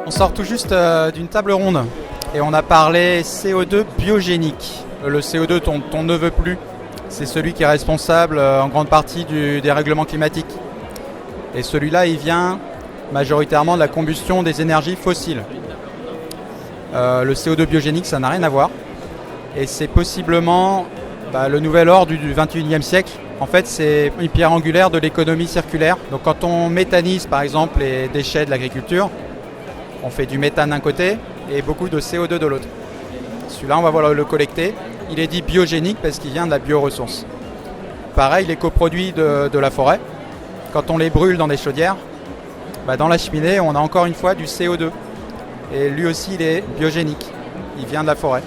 On sort tout juste d'une table ronde et on a parlé CO2 biogénique. Le CO2 dont on ne veut plus, c'est celui qui est responsable en grande partie du dérèglement climatique. Et celui-là, il vient majoritairement de la combustion des énergies fossiles. Le CO2 biogénique, ça n'a rien à voir. Et c'est possiblement le nouvel or du 21e siècle. En fait, c'est une pierre angulaire de l'économie circulaire. Donc quand on méthanise par exemple les déchets de l'agriculture, on fait du méthane d'un côté et beaucoup de CO2 de l'autre. Celui-là, on va pouvoir le collecter. Il est dit biogénique parce qu'il vient de la bioressource. Pareil, les coproduits de la forêt, quand on les brûle dans des chaudières, dans la cheminée, on a encore une fois du CO2. Et lui aussi, il est biogénique. Il vient de la forêt.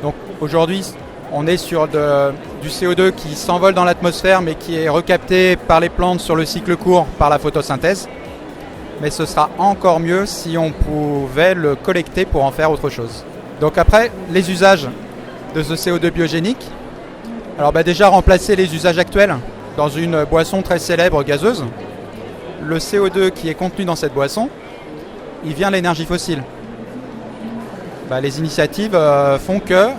Donc aujourd'hui, on est sur du CO2 qui s'envole dans l'atmosphère mais qui est recapté par les plantes sur le cycle court par la photosynthèse. Mais ce sera encore mieux si on pouvait le collecter pour en faire autre chose. Donc après, les usages de ce CO2 biogénique. Alors déjà remplacer les usages actuels dans une boisson très célèbre gazeuse. Le CO2 qui est contenu dans cette boisson, il vient de l'énergie fossile. Les initiatives font que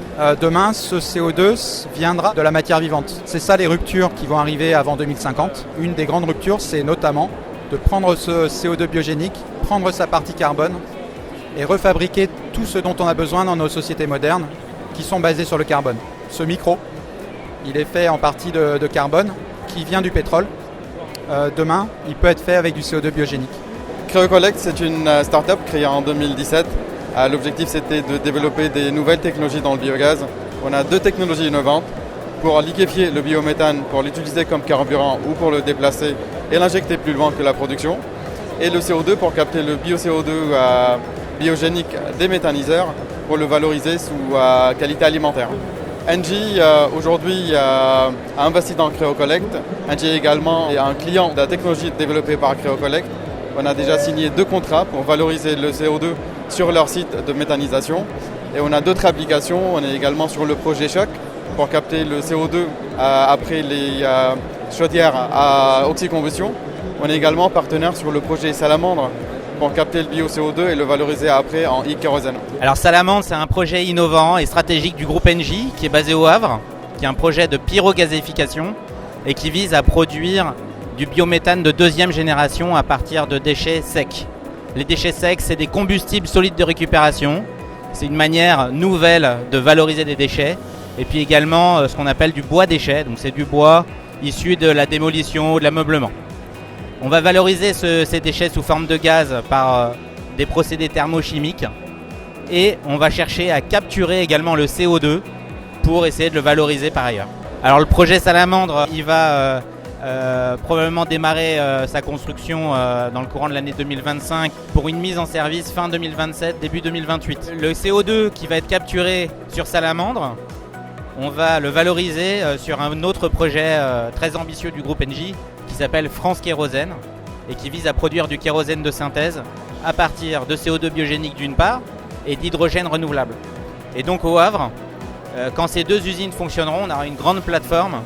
demain, ce CO2 viendra de la matière vivante. C'est ça les ruptures qui vont arriver avant 2050. Une des grandes ruptures, c'est notamment de prendre ce CO2 biogénique, prendre sa partie carbone et refabriquer tout ce dont on a besoin dans nos sociétés modernes qui sont basées sur le carbone. Ce micro, il est fait en partie de carbone qui vient du pétrole. Demain, il peut être fait avec du CO2 biogénique. CréoCollect, c'est une start-up créée en 2017. L'objectif, c'était de développer des nouvelles technologies dans le biogaz. On a 2 technologies innovantes pour liquéfier le biométhane, pour l'utiliser comme carburant ou pour le déplacer et l'injecter plus loin que la production. Et le CO2 pour capter le bio-CO2 biogénique des méthaniseurs pour le valoriser sous qualité alimentaire. Engie aujourd'hui a investi dans CréoCollect. Engie est également un client de la technologie développée par CréoCollect. On a déjà signé 2 contrats pour valoriser le CO2 sur leur site de méthanisation. Et on a d'autres applications. On est également sur le projet Choc pour capter le CO2 après les chaudières à oxycombustion. On est également partenaire sur le projet Salamandre pour capter le bio-CO2 et le valoriser après en e-kérosène. Alors Salamandre, c'est un projet innovant et stratégique du groupe Engie qui est basé au Havre, qui est un projet de pyrogazéification et qui vise à produire du biométhane de 2e génération à partir de déchets secs. Les déchets secs, c'est des combustibles solides de récupération. C'est une manière nouvelle de valoriser des déchets. Et puis également ce qu'on appelle du bois déchet, donc c'est du bois issu de la démolition ou de l'ameublement. On va valoriser ces déchets sous forme de gaz par des procédés thermochimiques et on va chercher à capturer également le CO2 pour essayer de le valoriser par ailleurs. Alors le projet Salamandre, il va probablement démarrer sa construction dans le courant de l'année 2025 pour une mise en service fin 2027, début 2028. Le CO2 qui va être capturé sur Salamandre, on va le valoriser sur un autre projet très ambitieux du groupe Engie qui s'appelle France Kérosène et qui vise à produire du kérosène de synthèse à partir de CO2 biogénique d'une part et d'hydrogène renouvelable. Et donc au Havre, quand ces 2 usines fonctionneront, on aura une grande plateforme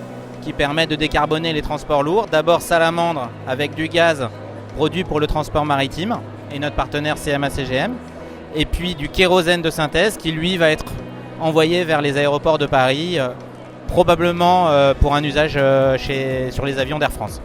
qui permet de décarboner les transports lourds. D'abord Salamandre avec du gaz produit pour le transport maritime et notre partenaire CMA-CGM. Et puis du kérosène de synthèse qui lui va être envoyé vers les aéroports de Paris, probablement pour un usage sur les avions d'Air France.